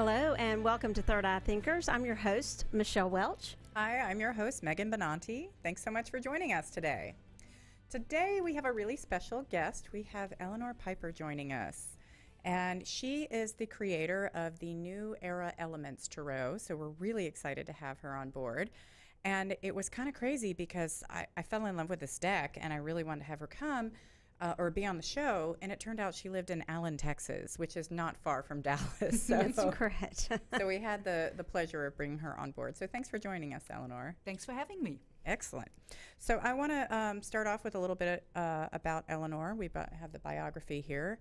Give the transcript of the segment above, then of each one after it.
Hello, and welcome to Third Eye Thinkers. I'm your host, Michelle Welch. Hi, I'm your host, Megan Benanti. Thanks so much for joining us today. Today, we have a really special guest. We have Eleanor Piper joining us. And she is the creator of the New Era Elements Tarot. So we're really excited to have her on board. And it was kind of crazy because I fell in love with this deck and I really wanted to have her come or be on the show. And it turned out she lived in Allen, Texas, which is not far from Dallas. So, That's correct. so we had the pleasure of bringing her on board. So thanks for joining us, Eleanor. Thanks for having me. Excellent. So I want to start off with a little bit about Eleanor. We have the biography here.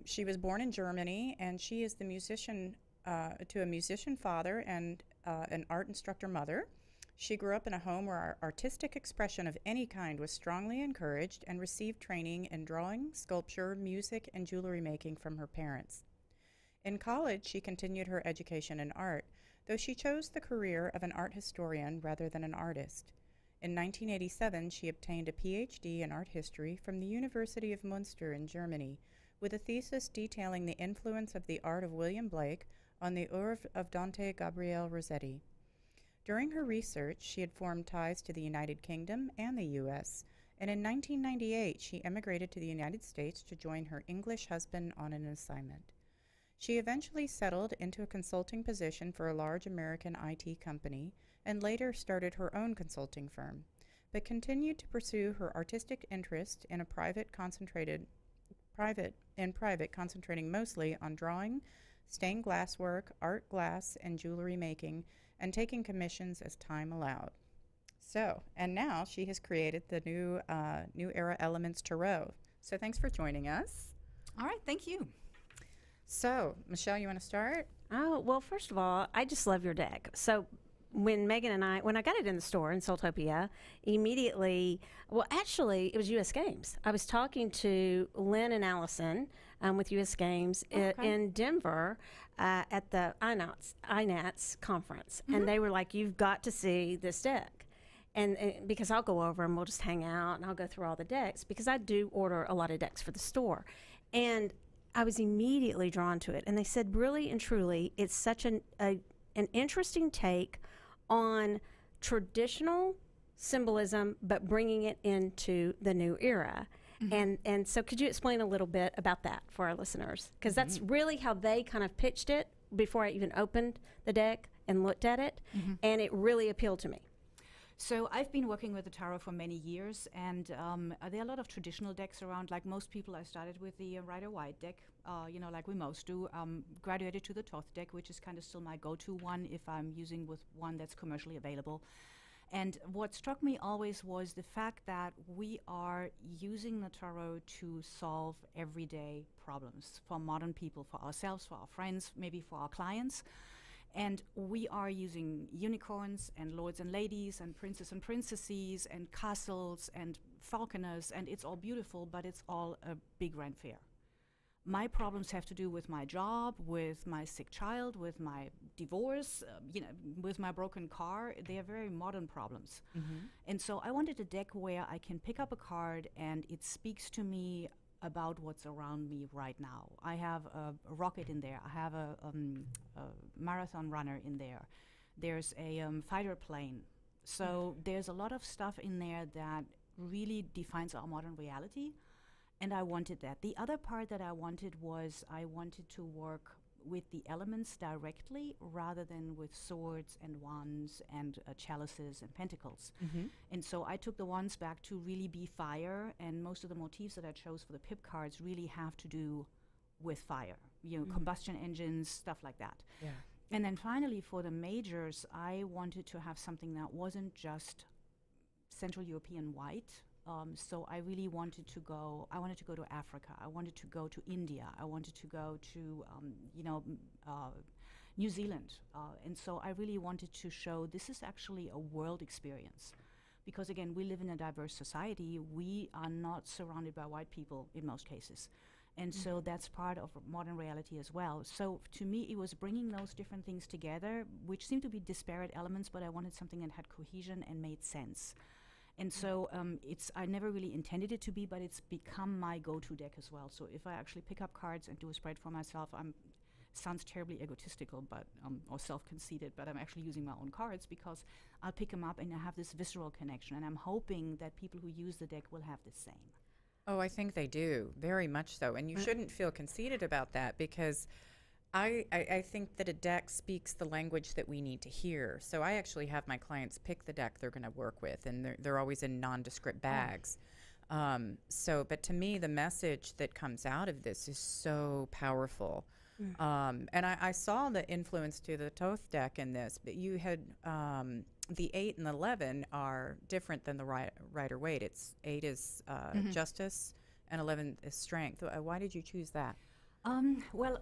She was born in Germany, and she is the musician to a musician father and an art instructor mother. She grew up in a home where artistic expression of any kind was strongly encouraged and received training in drawing, sculpture, music, and jewelry making from her parents. In college, she continued her education in art, though she chose the career of an art historian rather than an artist. In 1987, she obtained a PhD in art history from the University of Münster in Germany, with a thesis detailing the influence of the art of William Blake on the oeuvre of Dante Gabriel Rossetti. During her research, she had formed ties to the United Kingdom and the U.S., and in 1998, she emigrated to the United States to join her English husband on an assignment. She eventually settled into a consulting position for a large American IT company and later started her own consulting firm, but continued to pursue her artistic interest in private, concentrating mostly on drawing, stained glass work, art glass, and jewelry making, and taking commissions as time allowed. So, and now she has created the New Era Elements Tarot. So thanks for joining us. All right, thank you. So, Michelle, you want to start? Oh, well, first of all, I just love your deck. So when Megan and when I got it in the store in Soultopia, immediately, well, actually, it was U.S. Games. I was talking to Lynn and Allison with U.S. Games in Denver at the INATS conference. Mm-hmm. And they were like, you've got to see this deck. And because I'll go over and we'll just hang out and I'll go through all the decks because I do order a lot of decks for the store. And I was immediately drawn to it. And they said, really and truly, it's such an interesting take on traditional symbolism, but bringing it into the new era. Mm-hmm. And so could you explain a little bit about that for our listeners? Because that's really how they kind of pitched it before I even opened the deck and looked at it. Mm-hmm. And it really appealed to me. So I've been working with the tarot for many years, and there are a lot of traditional decks around. Like most people, I started with the Rider-Waite deck, like we most do, graduated to the Thoth deck, which is kind of still my go-to one if I'm using with one that's commercially available. And what struck me always was the fact that we are using the tarot to solve everyday problems for modern people, for ourselves, for our friends, maybe for our clients. And we are using unicorns and lords and ladies and princes and princesses and castles and falconers, and it's all beautiful, but it's all a big grand fair. My problems have to do with my job, with my sick child, with my divorce, with my broken car. They are very modern problems. Mm-hmm. And so I wanted a deck where I can pick up a card and it speaks to me about what's around me right now. I have a rocket in there. I have a marathon runner in there. There's a fighter plane. So there's a lot of stuff in there that really defines our modern reality. And I wanted that. The other part that I wanted was I wanted to work with the elements directly rather than with swords and wands and chalices and pentacles. Mm-hmm. And so I took the wands back to really be fire, and most of the motifs that I chose for the pip cards really have to do with fire, combustion engines, stuff like that. Yeah. And then finally for the majors, I wanted to have something that wasn't just Central European white. So I really wanted to go to Africa. I wanted to go to India. I wanted to go to, New Zealand. And so I really wanted to show this is actually a world experience. Because again, we live in a diverse society. We are not surrounded by white people in most cases. And so that's part of modern reality as well. So to me, it was bringing those different things together, which seemed to be disparate elements, but I wanted something that had cohesion and made sense. And so I never really intended it to be, but it's become my go-to deck as well. So if I actually pick up cards and do a spread for myself, sounds terribly egotistical, but or self-conceited, but I'm actually using my own cards because I'll pick them up and I have this visceral connection, and I'm hoping that people who use the deck will have the same. Oh, I think they do, very much so. And you shouldn't feel conceited about that, because I think that a deck speaks the language that we need to hear. So I actually have my clients pick the deck they're going to work with, and they're always in nondescript bags. But to me, the message that comes out of this is so powerful. And I saw the influence to the Thoth deck in this, but you had the 8 and 11 are different than the Rider-Waite. It's 8 is justice and 11 is strength. Why did you choose that? Well,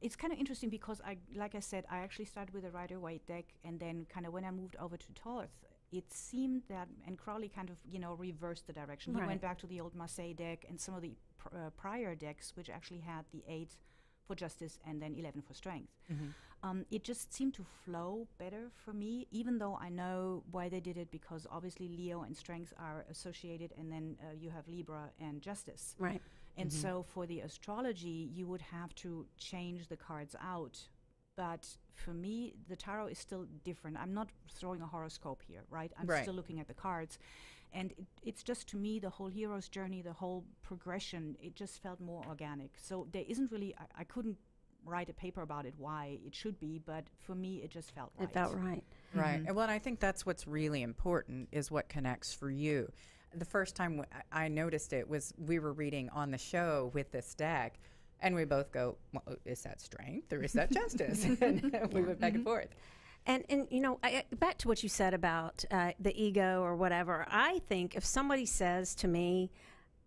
it's kind of interesting because like I said, I actually started with a Rider-Waite deck, and then kind of when I moved over to Thoth, it seemed that, and Crowley kind of, reversed the direction. He went back to the old Marseille deck and some of the prior decks, which actually had the 8 for justice and then 11 for strength. It just seemed to flow better for me, even though I know why they did it, because obviously Leo and strength are associated, and then you have Libra and justice. Right. And so for the astrology, you would have to change the cards out. But for me, the tarot is still different. I'm not throwing a horoscope here, right? I'm still looking at the cards. And it's just, to me, the whole hero's journey, the whole progression, it just felt more organic. So there isn't really, I couldn't write a paper about it, why it should be, but for me, it just felt right. It felt right. Right. And well, I think that's what's really important, is what connects for you. The first time I noticed it was we were reading on the show with this deck, and we both go, well, is that strength or is that justice? And we went back and forth. And back to what you said about the ego or whatever, I think if somebody says to me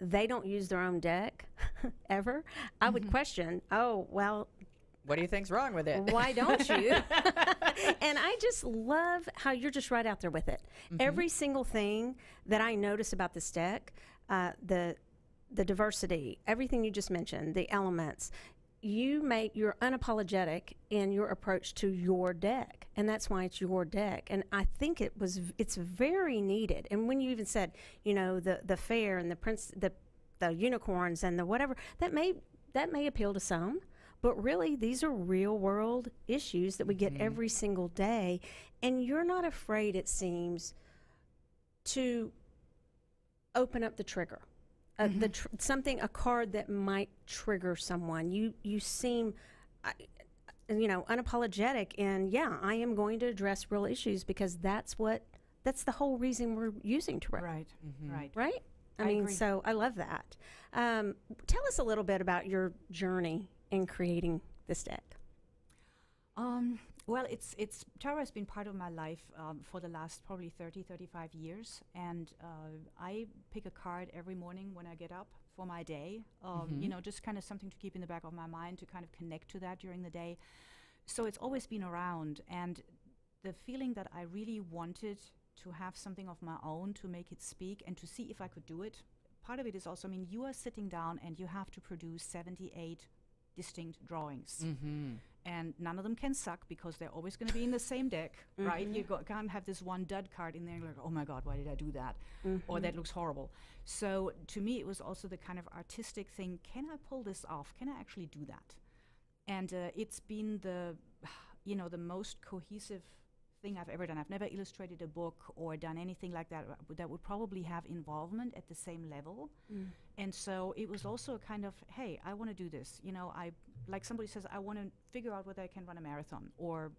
they don't use their own deck ever, I would question, oh, well, what do you think's wrong with it? why don't you? And I just love how you're just right out there with it. Every single thing that I notice about this deck, the diversity, everything you just mentioned, the elements, you're unapologetic in your approach to your deck, and that's why it's your deck. And I think it's very needed. And when you even said, the fair and the unicorns and the whatever, that may appeal to some, but really these are real world issues that we get every single day, and you're not afraid, it seems, to open up the trigger. A card that might trigger someone. You seem, unapologetic in, I am going to address real issues, because that's the whole reason we're using tarot. Right, right. Right? I mean, agree. so I love that. Tell us a little bit about your journey in creating this deck. Well, tarot has been part of my life for the last probably 30, 35 years. And I pick a card every morning when I get up for my day, just kind of something to keep in the back of my mind, to kind of connect to that during the day. So it's always been around. And the feeling that I really wanted to have something of my own, to make it speak and to see if I could do it. Part of it is also, you are sitting down and you have to produce 78 distinct drawings. And none of them can suck, because they're always going to be in the same deck, right? You can't have this one dud card in there and you're like, oh my God, why did I do that? Or that looks horrible. So to me, it was also the kind of artistic thing. Can I pull this off? Can I actually do that? And it's been the most cohesive thing I've ever done. I've never illustrated a book or done anything like that that would probably have involvement at the same level. And so it was also a kind of, hey, I want to do this. Like somebody says, I want to figure out whether I can run a marathon, or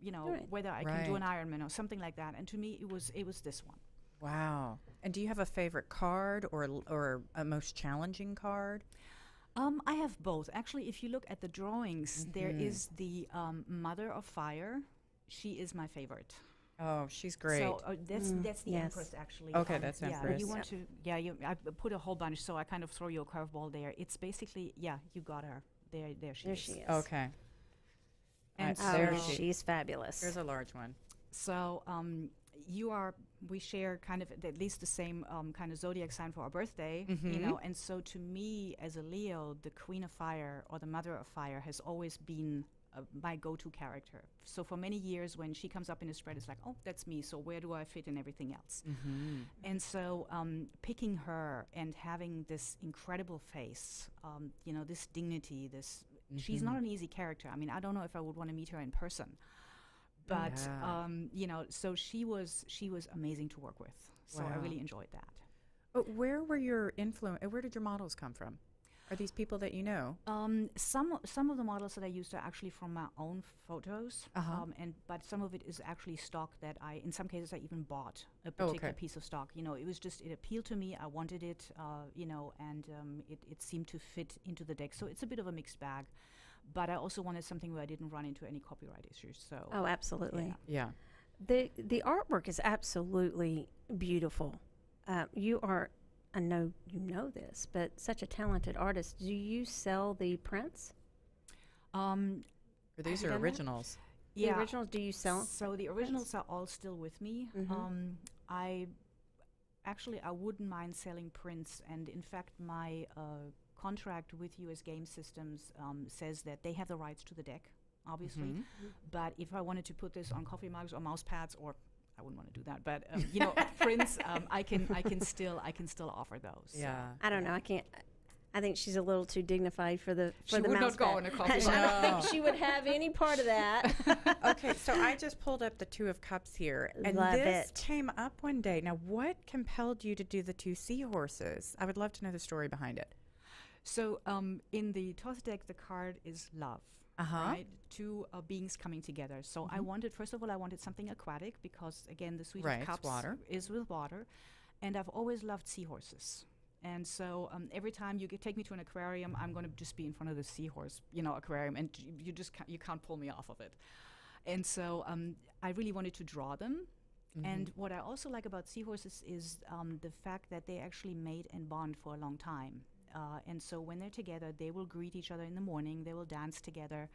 whether I can do an Ironman or something like that. And to me, it was this one. Wow. And do you have a favorite card or a most challenging card? I have both. Actually, if you look at the drawings, there is the Mother of Fire. She is my favorite. Oh, she's great. So that's the Empress, actually. Okay, that's Empress. You want to, I put a whole bunch, so I kind of throw you a curveball there. It's basically, you got her. There she is. Okay. And she's fabulous. Here's a large one. So we share kind of at least the same kind of zodiac sign for our birthday, and so to me, as a Leo, the Queen of Fire or the Mother of Fire has always been my go-to character. So for many years, when she comes up in a spread, it's like, oh, that's me. So where do I fit in everything else? And so picking her and having this incredible face, this dignity, this She's not an easy character. I mean, I don't know if I would want to meet her in person, but Yeah. you know, so she was amazing to work with. So I Wow. really enjoyed that. Where were your where did your models come from? Are these people that you know? Some of the models that I used are actually from my own photos, Uh-huh. but some of it is actually stock that in some cases I even bought a Oh, particular okay. piece of stock. You know, it was just, it appealed to me. I wanted it, you know, and it seemed to fit into the deck. So it's a bit of a mixed bag, but I also wanted something where I didn't run into any copyright issues. So Oh, absolutely. yeah. Yeah. The artwork is absolutely beautiful. You are, I know you know this, but such a talented artist. Do you sell the prints? Or these you are done that? originals. The originals, do you sell? So the originals are all still with me. Mhm. I actually I wouldn't mind selling prints, and in fact, my contract with US Game Systems says that they have the rights to the deck, obviously. Mhm. But if I wanted to put this on coffee mugs or mouse pads, or I wouldn't want to do that, but you know, prints, I can still offer those. so. Yeah. I don't know. I can't. I think she's a little too dignified for the She the would mouse not go pad. on a coffee I mug. don't No. think she would have any part of that. Okay, so I just pulled up the Two of Cups here, and Love this it. came up one day. Now, what compelled you to do the two seahorses? I would love to know the story behind it. So in the toss deck, the card is love. Uh-huh. Right, two beings coming together. So I wanted, first of all, I wanted something aquatic because, again, the Suite Right, of it's Cups water. is with water, and I've always loved seahorses. And so every time you take me to an aquarium, I'm going to just be in front of the seahorse, you know, aquarium, and you just can't pull me off of it. And so I really wanted to draw them. And what I also like about seahorses is the fact that they actually mate and bond for a long time. And so when they're together, they will greet each other in the morning. They will dance together.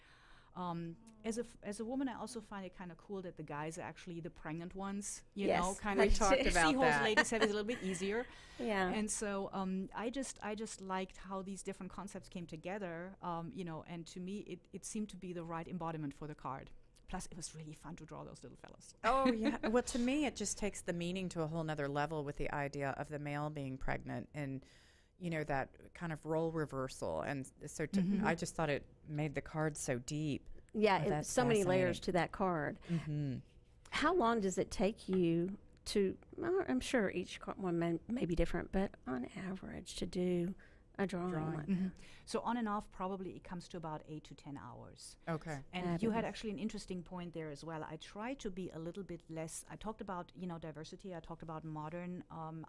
As a woman, I also find it kind of cool that the guys are actually the pregnant ones. You know, Yes, kind we of talked about seahorse that. ladies have it a little bit easier. Yeah. And so I just liked how these different concepts came together. You know, and to me, it seemed to be the right embodiment for the card. Plus, it was really fun to draw those little fellas. Oh, yeah. Well, to me, it just takes the meaning to a whole nother level with the idea of the male being pregnant and, you know, that kind of role reversal. And so I just thought it made the card so deep. Yeah, Oh, that's so many layers fascinating. to that card. Mm-hmm. How long does it take you to, well, I'm sure each one may be different, but on average to do a drawing like that? So on and off, probably it comes to about 8 to 10 hours. Okay. And you had Fabulous. actually an interesting point there as well. I try to be a little bit less. I talked about, you know, diversity. I talked about modern.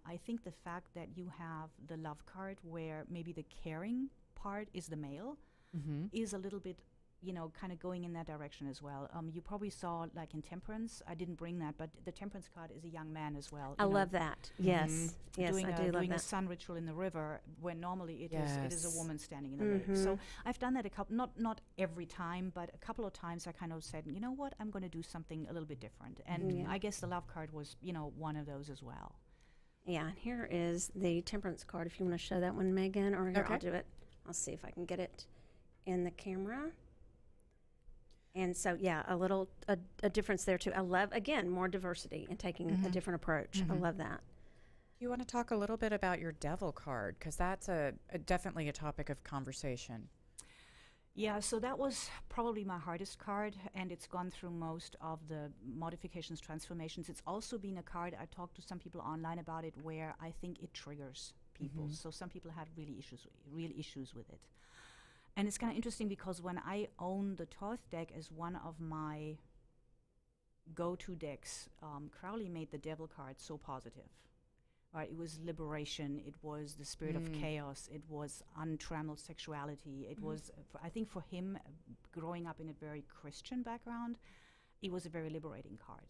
I think the fact that you have the love card where maybe the caring part is the male is a little bit, you know, kind of going in that direction as well. You probably saw, like in Temperance, I didn't bring that, but the Temperance card is a young man as well. I you know, love that. Yes, yes, doing I do love doing a that. sun ritual in the river when normally it is Yes. a woman standing in the lake. So I've done that a couple, not every time, but a couple of times I kind of said, you know what, I'm going to do something a little bit different. And Yeah. I guess the love card was, you know, one of those as well. Yeah, and here is the Temperance card. If you want to show that one, Megan, or here, I'll Okay. do it. I'll see if I can get it in the camera. And so, yeah, a difference there too. I love, again, more diversity and taking a different approach. I love that. You want to talk a little bit about your devil card? Because that's definitely a topic of conversation. Yeah, so that was probably my hardest card, and it's gone through most of the modifications, transformations. It's also been a card, I talked to some people online about it, where I think it triggers people. So some people had real issues with it. And it's kind of interesting because when I own the Thoth deck as one of my go-to decks, Crowley made the devil card so positive. Right, it was liberation. It was the spirit of chaos. It was untrammeled sexuality. It was, I think, for him, growing up in a very Christian background, it was a very liberating card.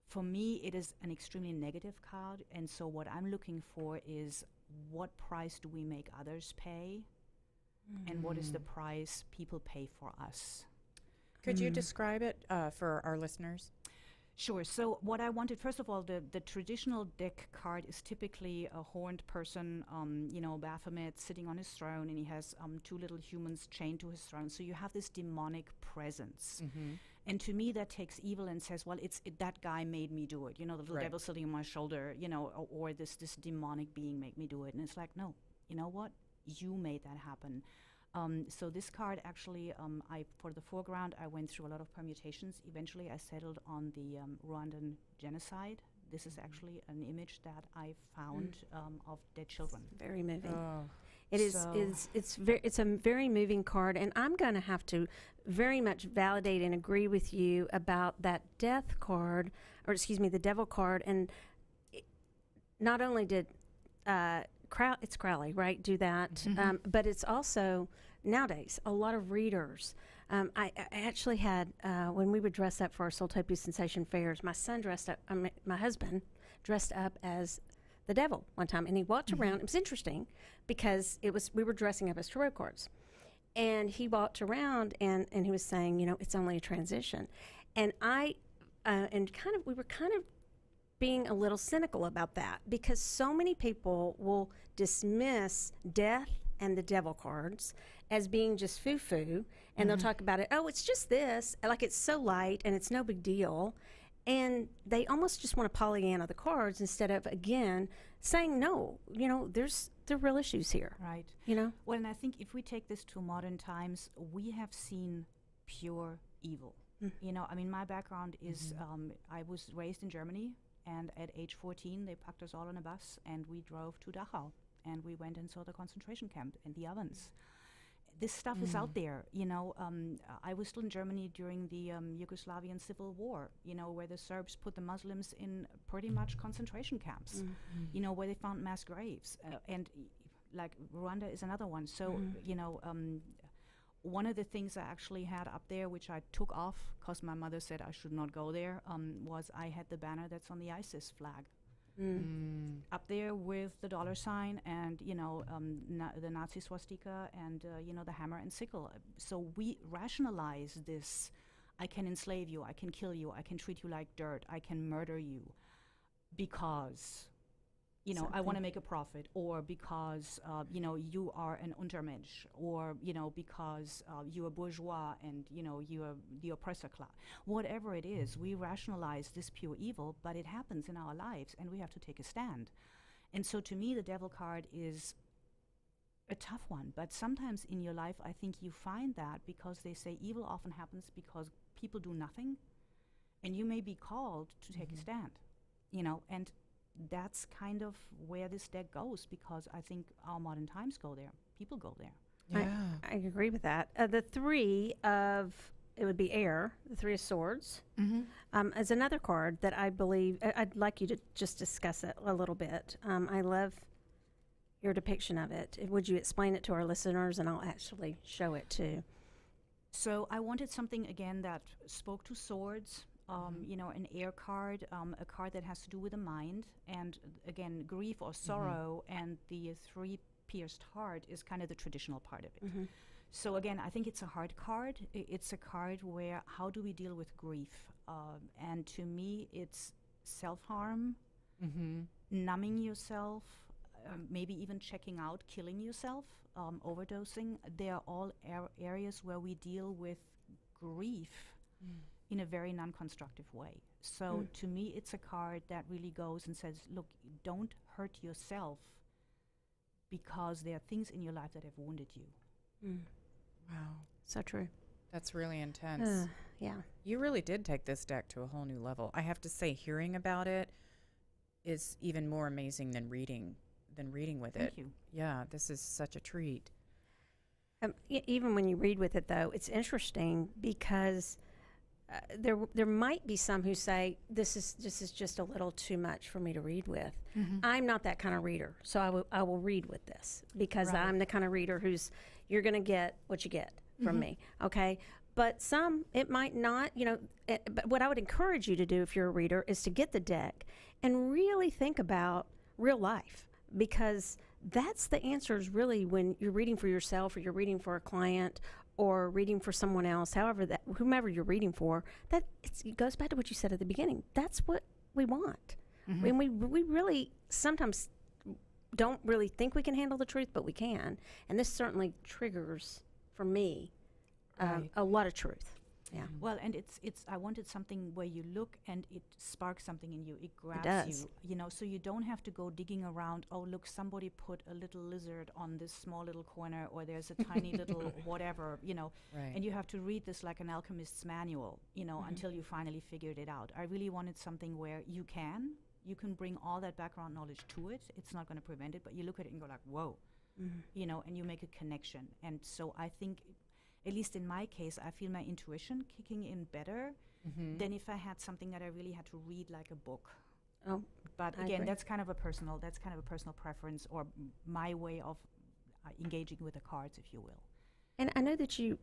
For me, it is an extremely negative card, and so what I'm looking for is what price do we make others pay, and what is the price people pay for us. Could you describe it for our listeners? Sure. So what I wanted, first of all, the traditional deck card is typically a horned person, you know, Baphomet sitting on his throne, and he has two little humans chained to his throne. So you have this demonic presence. And to me, that takes evil and says, well, that guy made me do it. You know, the little Right. devil sitting on my shoulder, you know, or this demonic being made me do it. And it's like, no, you know what? You made that happen. So this card actually, for the foreground, I went through a lot of permutations. Eventually, I settled on the Rwandan genocide. This is actually an image that I found of dead children. Very moving. Oh. It is. So- It's a very moving card, and I'm going to have to very much validate and agree with you about that death card, or excuse me, the devil card. And not only did it's Crowley, right, do that, but it's also nowadays a lot of readers. I actually had when we would dress up for our Soultopia Sensation fairs, my son dressed up. My husband dressed up as the devil one time, and he walked around. It was interesting because we were dressing up as tarot cards, and he walked around and he was saying, it's only a transition, and we were kind of being a little cynical about that because so many people will dismiss death and the devil cards as being just foo-foo, and they'll talk about it, oh, it's just this, like it's so light and it's no big deal. And they almost just want to Pollyanna the cards instead of, again, saying, no, there are real issues here. Right. Well, and I think if we take this to modern times, we have seen pure evil. My background is I was raised in Germany, and at age 14, they packed us all on a bus, and we drove to Dachau, and we went and saw the concentration camp and the ovens. This stuff is out there, I was still in Germany during the Yugoslavian Civil War, where the Serbs put the Muslims in pretty much concentration camps, where they found mass graves. And like Rwanda is another one. So, one of the things I actually had up there, which I took off because my mother said I should not go there, was I had the banner that's on the ISIS flag. Up there with the dollar sign and the Nazi swastika and the hammer and sickle. So we rationalize this: I can enslave you, I can kill you, I can treat you like dirt, I can murder you, because I want to make a profit, or because you are an Untermensch, or because you're a bourgeois and you're the oppressor class. Whatever it is, we rationalize this pure evil, but it happens in our lives, and we have to take a stand. And so, to me, the devil card is a tough one. But sometimes in your life, I think you find that because they say evil often happens because people do nothing, and you may be called to take a stand. And that's kind of where this deck goes, because I think our modern times go there. People go there. Yeah. I agree with that. The three of, it would be air, the Three of Swords, is another card that I believe, I'd like you to just discuss it a little bit. I love your depiction of it. Would you explain it to our listeners, and I'll actually show it too. So I wanted something, again, that spoke to swords, an air card, a card that has to do with the mind, and again, grief or sorrow, and the three pierced heart is kind of the traditional part of it. So again, I think it's a hard card. It's a card where how do we deal with grief? And to me, it's self-harm, numbing yourself, maybe even checking out, killing yourself, overdosing. They are all areas where we deal with grief in a very non-constructive way. So to me, it's a card that really goes and says, look, don't hurt yourself because there are things in your life that have wounded you. Wow. So true. That's really intense. Yeah. You really did take this deck to a whole new level. I have to say, hearing about it is even more amazing than reading with it. Thank you. Yeah, this is such a treat. Even when you read with it, though, it's interesting because there might be some who say this is just a little too much for me to read with. I'm not that kind of reader, so I will read with this because I'm the kind of reader you're going to get what you get from me, okay? But some, it might not, but what I would encourage you to do if you're a reader is to get the deck and really think about real life, because that's the answers really when you're reading for yourself or you're reading for a client or reading for someone else, whomever you're reading for, it goes back to what you said at the beginning. That's what we want. And we really sometimes don't really think we can handle the truth, but we can. And this certainly triggers, for me, a lot of truth. Yeah. Well, and it's I wanted something where you look and it sparks something in you. It grabs does. you, you know, so you don't have to go digging around, oh, look, somebody put a little lizard on this small little corner, or there's a tiny little whatever, you know, Right. and you have to read this like an alchemist's manual, you know, until you finally figured it out. I really wanted something where you can bring all that background knowledge to it. It's not going to prevent it, but you look at it and go like, whoa, you know, and you make a connection. And so I think, at least in my case, I feel my intuition kicking in better than if I had something that I really had to read like a book. Oh, But I again, agree. that's kind of a personal preference, or my way of engaging with the cards, if you will. and I know that you.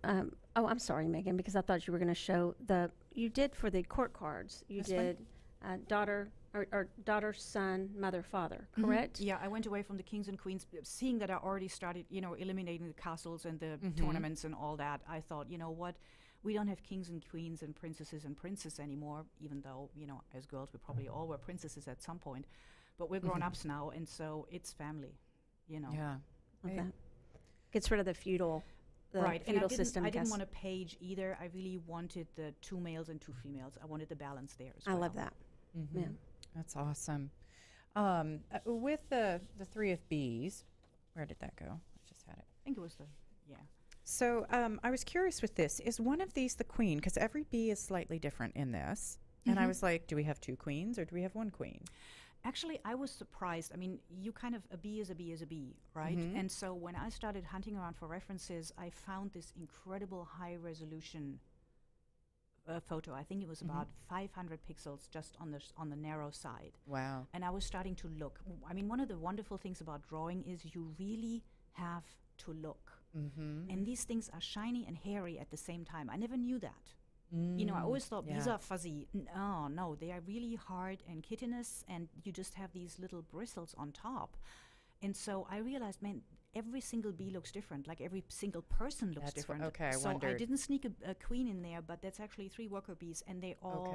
I'm sorry, Megan, because I thought you were going to show you did for the court cards. You That's fine. did daughter or daughter, son, mother, father. Correct. Yeah, I went away from the kings and queens, seeing that I already started, you know, eliminating the castles and the tournaments and all that. I thought, you know what, we don't have kings and queens and princesses and princes anymore, even though, you know, as girls we probably all were princesses at some point, but we're grown-ups now, and so it's family, you know. Yeah. Love Right. that. Gets rid of the feudal. The Right, and feudal system. I didn't guess. want a page either. I really wanted the 2 males and 2 females. I wanted the balance there as I well. love that. Mhm. Yeah. That's awesome. With the three of bees, where did that go? I just had it. I think it was yeah. So I was curious with this. Is one of these the queen? Because every bee is slightly different in this. And I was like, do we have 2 queens or do we have 1 queen? Actually, I was surprised. I mean, you kind of, a bee is a bee is a bee, right? And so when I started hunting around for references, I found this incredible high resolution photo. I think it was about 500 pixels just on the narrow side. Wow. And I was starting to look. I mean, one of the wonderful things about drawing is you really have to look. Mm-hmm. And these things are shiny and hairy at the same time. I never knew that. You know, I always thought these yeah. are fuzzy. No, they are really hard and chitinous, and you just have these little bristles on top. And so I realized, man, every single bee looks different. Like every single person looks That's different. okay, I so I wondered. didn't sneak a queen in there, but that's actually 3 worker bees, and they all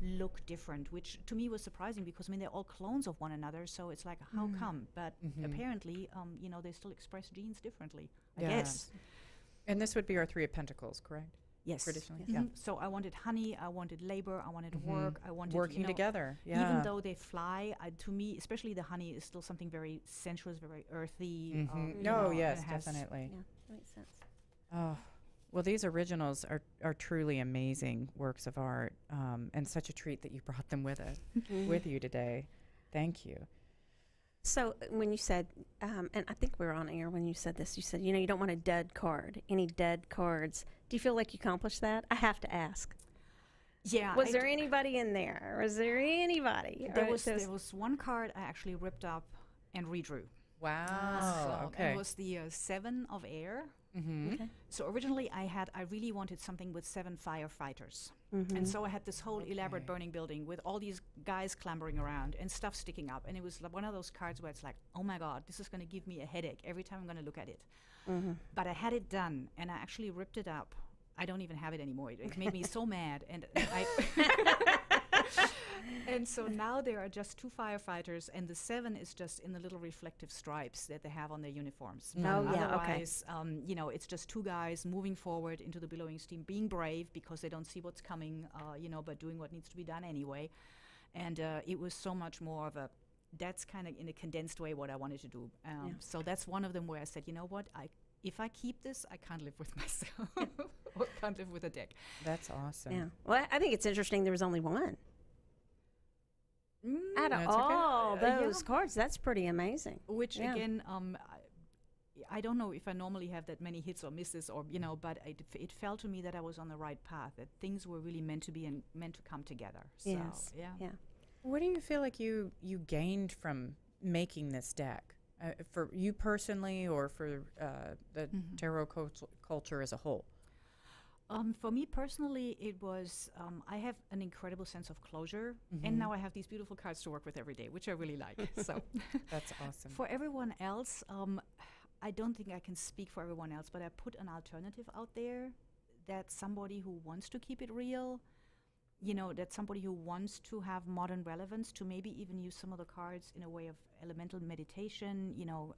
look different, which to me was surprising because, I mean, they're all clones of one another. So it's like, how come? But apparently, you know, they still express genes differently, I Yeah. guess. And this would be our 3 of pentacles, correct? Yes. Traditionally, Mhm. yeah. So I wanted honey, I wanted labor, I wanted work, I wanted Working you know, together. Yeah. Even though they fly, to me, especially the honey, is still something very sensuous, very earthy. you No, know, yes, and has- definitely. Yeah, that makes sense. Oh, well, these originals are truly amazing works of art, and such a treat that you brought them with us, with you today. Thank you. So when you said, and I think we were on air when you said this, you said, you know, you don't want a dead card, any dead cards. Do you feel like you accomplished that? I have to ask. Yeah. Was there anybody in there? Was there anybody? There Or was there's- there was one card I actually ripped up and redrew. Wow. So Okay. It was the 7 of air. Mm-hmm. Okay. So originally I really wanted something with 7 firefighters. And so I had this whole elaborate burning building with all these guys clambering around and stuff sticking up. And it was one of those cards where it's like, oh my God, this is going to give me a headache every time I'm going to look at it. But I had it done, and I actually ripped it up. I don't even have it anymore. It made me so mad. And and so now there are just 2 firefighters, and the 7 is just in the little reflective stripes that they have on their uniforms. Oh, But yeah, okay. otherwise, you know, it's just 2 guys moving forward into the billowing steam, being brave because they don't see what's coming, you know, but doing what needs to be done anyway. And it was so much more of a, that's kind of in a condensed way what I wanted to do. So that's one of them where I said, you know what, if I keep this, I can't live with myself or can't live with a deck. That's awesome. Yeah. Well, I think it's interesting there was only one. Out of That's okay. all Yeah. those cards, that's pretty amazing. Which Yeah. again, I don't know if I normally have that many hits or misses, or you know, but it felt to me that I was on the right path. That things were really meant to be and meant to come together. So Yes. yeah. Yeah. What do you feel like you gained from making this deck, for you personally, or for the tarot culture as a whole? For me personally, it was, I have an incredible sense of closure, and now I have these beautiful cards to work with every day, which I really like. So That's awesome. for everyone else, I don't think I can speak for everyone else, but I put an alternative out there, that somebody who wants to keep it real, you know, that somebody who wants to have modern relevance, to maybe even use some of the cards in a way of elemental meditation, you know,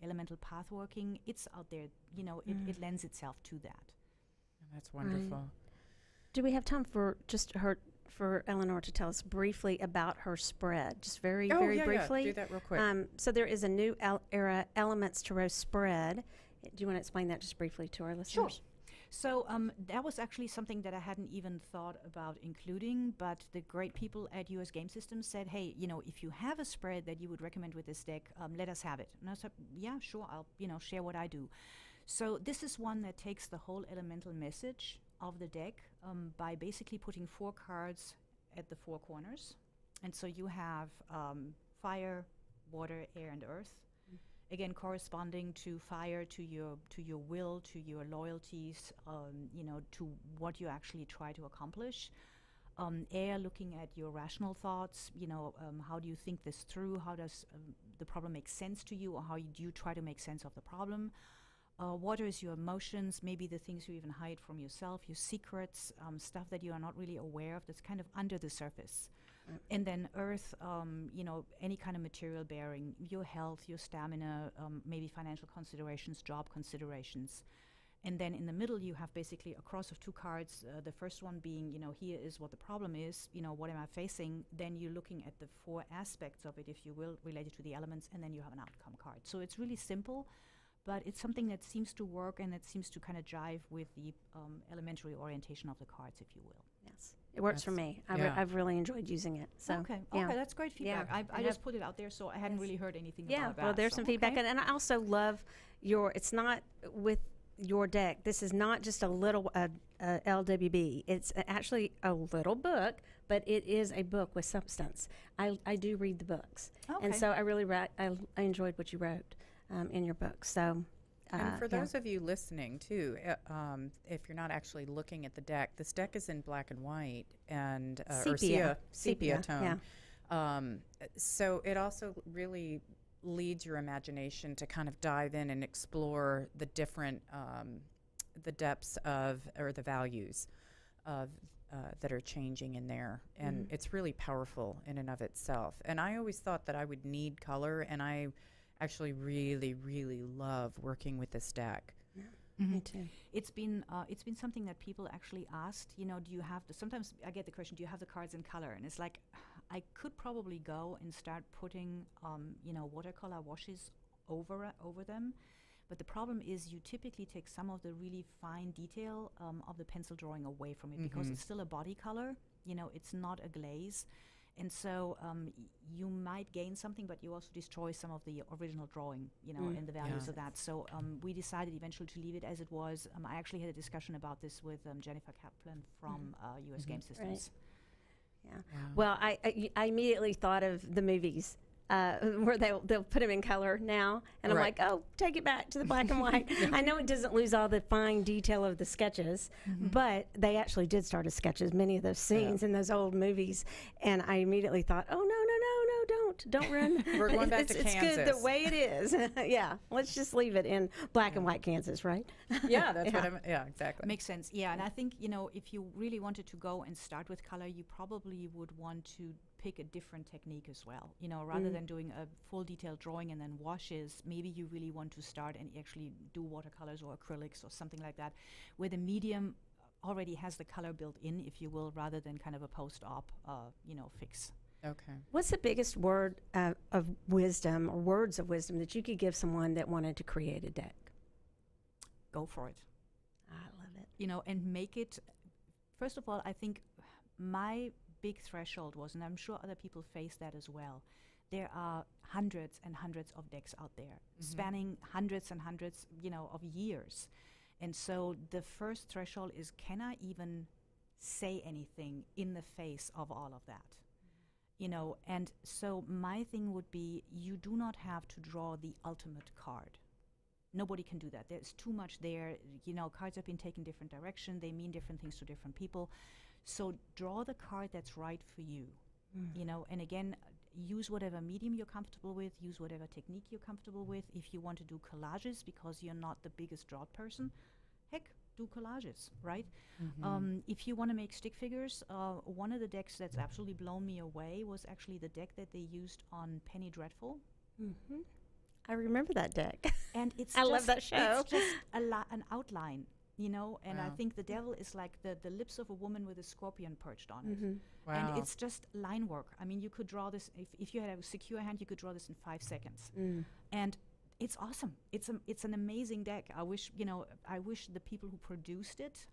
elemental path working, it's out there, you know, it lends itself to that. That's wonderful. Do we have time for just for Eleanor to tell us briefly about her spread, just very briefly? Do that real quick. So there is a new era Elements to Roast spread. Do you want to explain that just briefly to our listeners? So that was actually something that I hadn't even thought about including, but the great people at US Game Systems said, hey, if you have a spread that you would recommend with this deck, let us have it. And I said, yeah, sure, I'll share what I do. So this is one that takes the whole elemental message of the deck by basically putting 4 cards at the 4 corners. And so you have fire, water, air, and earth. Again, corresponding to fire, to your will, to your loyalties, to what you actually try to accomplish. Air, looking at your rational thoughts, how do you think this through? How does the problem make sense to you, or how do you try to make sense of the problem? Water is your emotions, maybe the things you even hide from yourself, your secrets, stuff that you are not really aware of that's kind of under the surface. And then earth, any kind of material bearing, your health, your stamina, maybe financial considerations, job considerations. And then in the middle, you have basically a cross of 2 cards. The first one being, here is what the problem is, what am I facing? Then you're looking at the 4 aspects of it, if you will, related to the elements, and then you have an outcome card. So it's really simple, but it's something that seems to work, and it seems to kind of jive with the elementary orientation of the cards, if you will. Yes. It works for me. I've really enjoyed using it. So okay, that's great feedback. Yeah. I just put it out there, so I hadn't really heard anything about that. Well, there's some feedback, and I also love it's not with your deck. This is not just a little LWB. It's actually a little book, but it is a book with substance. I do read the books, and so I really I enjoyed what you wrote in your book. So. And for those of you listening, too, if you're not actually looking at the deck, this deck is in black and white and sepia tone. Yeah. So it also really leads your imagination to kind of dive in and explore the different, the depths of, or the values of that are changing in there. And it's really powerful in and of itself. And I always thought that I would need color, and I actually really, really love working with this deck. Yeah. Me too. It's been something that people actually asked, do you have sometimes I get the question, do you have the cards in color? And it's like, I could probably go and start putting, watercolor washes over them. But the problem is you typically take some of the really fine detail of the pencil drawing away from it, because it's still a body color, it's not a glaze. And so you might gain something, but you also destroy some of the original drawing, and the values of that. So we decided eventually to leave it as it was. I actually had a discussion about this with Jennifer Kaplan from US Game Systems. Right. Yeah. Well, I immediately thought of the movies. Where they'll put them in color now, and I'm like, oh, take it back to the black and white. I know it doesn't lose all the fine detail of the sketches, but they actually did start as sketches, many of those scenes in those old movies, and I immediately thought, oh, no, don't run. We're going back to Kansas. It's good the way it is. Yeah, let's just leave it in black and white Kansas, right? Yeah, that's what exactly. Makes sense. Yeah, and I think, if you really wanted to go and start with color, you probably would want to pick a different technique as well. Rather than doing a full detailed drawing and then washes, maybe you really want to start and actually do watercolors or acrylics or something like that, where the medium already has the color built in, if you will, rather than kind of a post-op, fix. Okay. What's the biggest word of wisdom or words of wisdom that you could give someone that wanted to create a deck? Go for it. I love it. And make it, first of all, I think my big threshold was, and I'm sure other people face that as well, there are hundreds and hundreds of decks out there, spanning hundreds and hundreds, of years. And so the first threshold is, can I even say anything in the face of all of that? And so my thing would be, you do not have to draw the ultimate card. Nobody can do that. There's too much there. Cards have been taken different direction. They mean different things to different people. So draw the card that's right for you, and again, use whatever medium you're comfortable with, use whatever technique you're comfortable with. If you want to do collages because you're not the biggest drawed person, heck, do collages, right? If you want to make stick figures, one of the decks that's absolutely blown me away was actually the deck that they used on Penny Dreadful. I remember that deck. And it's I love that show. It's just an outline. you know, and I Wow. think the devil is like the lips of a woman with a scorpion perched on it. Wow. And it's just line work. I mean, you could draw this, if you had a secure hand, you could draw this in 5 seconds. And it's awesome. It's an amazing deck. I wish the people who produced it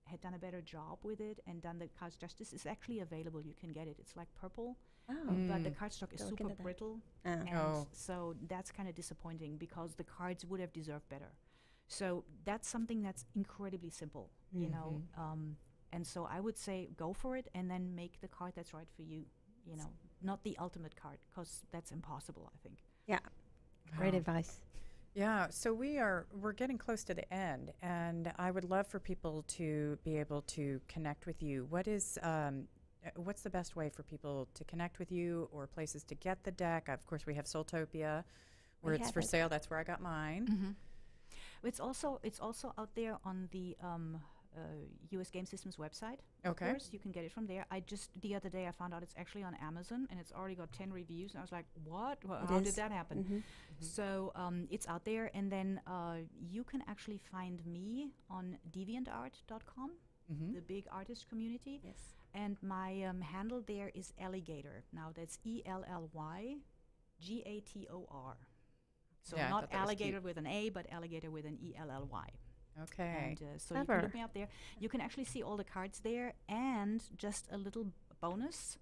had done a better job with it and done the cards justice. It's actually available. You can get it. It's like purple, Oh. but the cardstock is Gotta look super into that. brittle. Oh. And Oh. so that's kind of disappointing because the cards would have deserved better. So that's something that's incredibly simple, you know. And so I would say go for it and then make the card that's right for you, you know, not the ultimate card because that's impossible, I think. Yeah. Great Wow. advice. Yeah, so we're getting close to the end, and I would love for people to be able to connect with you. What's the best way for people to connect with you, or places to get the deck? Of course, we have Soultopia, where We it's have for it. sale. That's where I got mine. It's also out there on the US Game Systems website. Okay. Of course, you can get it from there. The other day I found out it's actually on Amazon and it's already got 10 reviews. And I was like, what? It How is. did that happen? So it's out there, and then you can actually find me on DeviantArt.com, the big artist community. Yes. And my handle there is Alligator. Now that's ELLYGATOR. So Yeah, I not thought that was alligator cute. with an A, but alligator with an ELLY. Okay. And so you can Clever. look me up there. You can actually see all the cards there, and just a little bonus.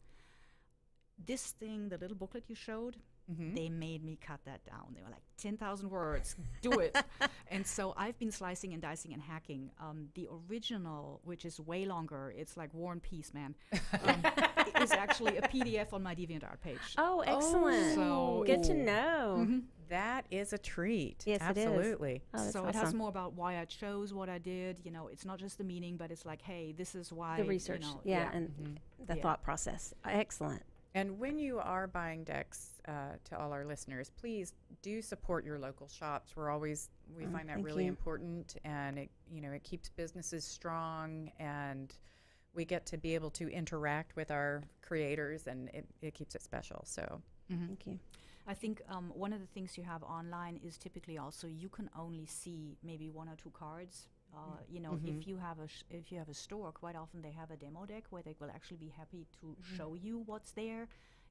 This thing, the little booklet you showed, they made me cut that down. They were like 10,000 words. Do it. And so I've been slicing and dicing and hacking. The original, which is way longer, it's like War and Peace, man, is actually a PDF on my DeviantArt page. Oh, excellent. So- Good to know. That is a treat. Yes, it is. Absolutely. Oh, that's So it has awesome. more about why I chose what I did. You know, it's not just the meaning, but it's like, hey, this is why. The research, You know, yeah, and the Yeah. thought process. Excellent. And when you are buying decks, to all our listeners, please do support your local shops. We Oh, find that thank really you. important, and it keeps businesses strong, and we get to be able to interact with our creators, and it keeps it special. So Thank you. I think one of the things you have online is typically also you can only see maybe 1 or 2 cards. You know, if you have a store, quite often they have a demo deck where they will actually be happy to show you what's there,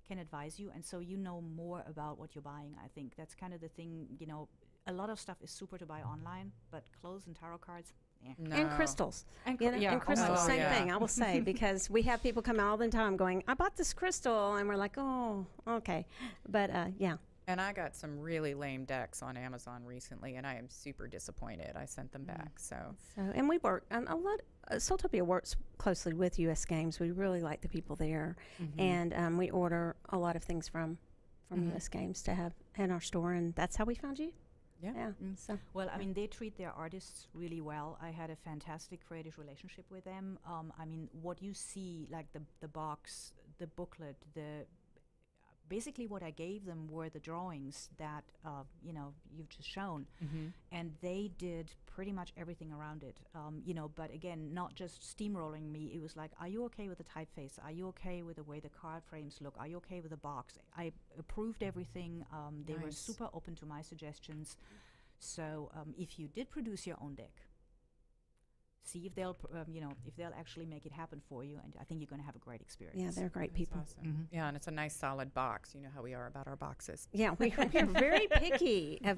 can advise you, and so you know more about what you're buying. I think that's kind of the thing. You know, a lot of stuff is super to buy online, but clothes and tarot cards. And No. crystals. And You know, yeah, and crystals, God. same Oh, yeah. thing, I will say, because we have people come all the time going, I bought this crystal, and we're like, oh, okay. But yeah. And I got some really lame decks on Amazon recently, and I am super disappointed. I sent them back. So So, and we work a lot. Soultopia works closely with U.S. Games. We really like the people there, and we order a lot of things from U.S. Games to have in our store, and that's how we found you. Yeah. Yeah. So Well, I mean, they treat their artists really well. I had a fantastic creative relationship with them. I mean, what you see, like the box, the booklet, basically what I gave them were the drawings that, you know, you've just shown. And they did pretty much everything around it, you know, but again, not just steamrolling me. It was like, are you okay with the typeface? Are you okay with the way the card frames look? Are you okay with the box? I approved everything. They were Nice. super open to my suggestions. So if you did produce your own deck, see if they'll, you know, if they'll actually make it happen for you, and I think you're going to have a great experience. yeah, they're great That's people. awesome. Yeah, and it's a nice solid box. You know how we are about our boxes. Yeah, we are very picky. I'm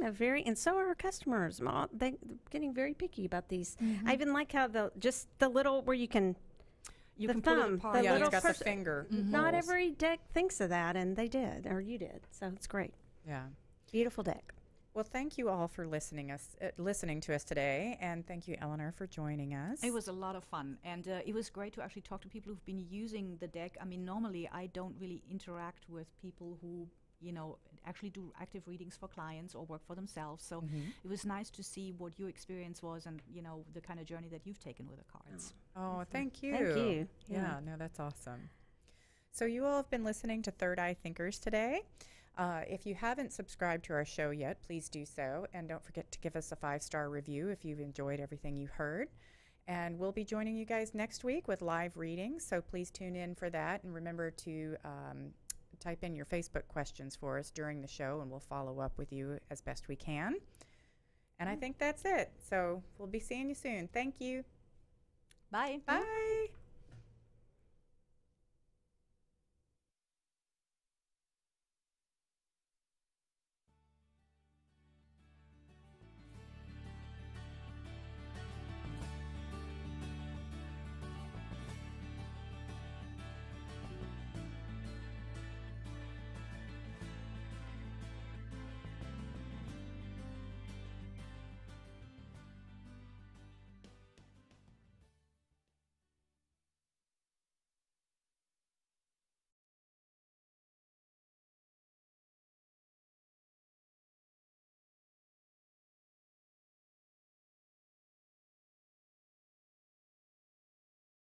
a very, and so are our customers. They're getting very picky about these. I even like how just the little where you can. You The can pull it thumb, apart. the Yeah, little it's got the person- finger. Not holes. every deck thinks of that, and they did, or you did. So it's great. Yeah. Beautiful deck. Well, thank you all for listening to us today, and thank you, Eleanor, for joining us. It was a lot of fun, and it was great to actually talk to people who've been using the deck. I mean, normally I don't really interact with people who, you know, actually do active readings for clients or work for themselves. So it was nice to see what your experience was, and you know, the kind of journey that you've taken with the cards. Oh, thank you. Thank you. Yeah, no, that's awesome. So you all have been listening to Third Eye Thinkers today. If you haven't subscribed to our show yet, please do so. And don't forget to give us a 5-star review if you've enjoyed everything you heard. And we'll be joining you guys next week with live readings. So please tune in for that. And remember to type in your Facebook questions for us during the show, and we'll follow up with you as best we can. And I think that's it. So we'll be seeing you soon. Thank you. Bye. Bye.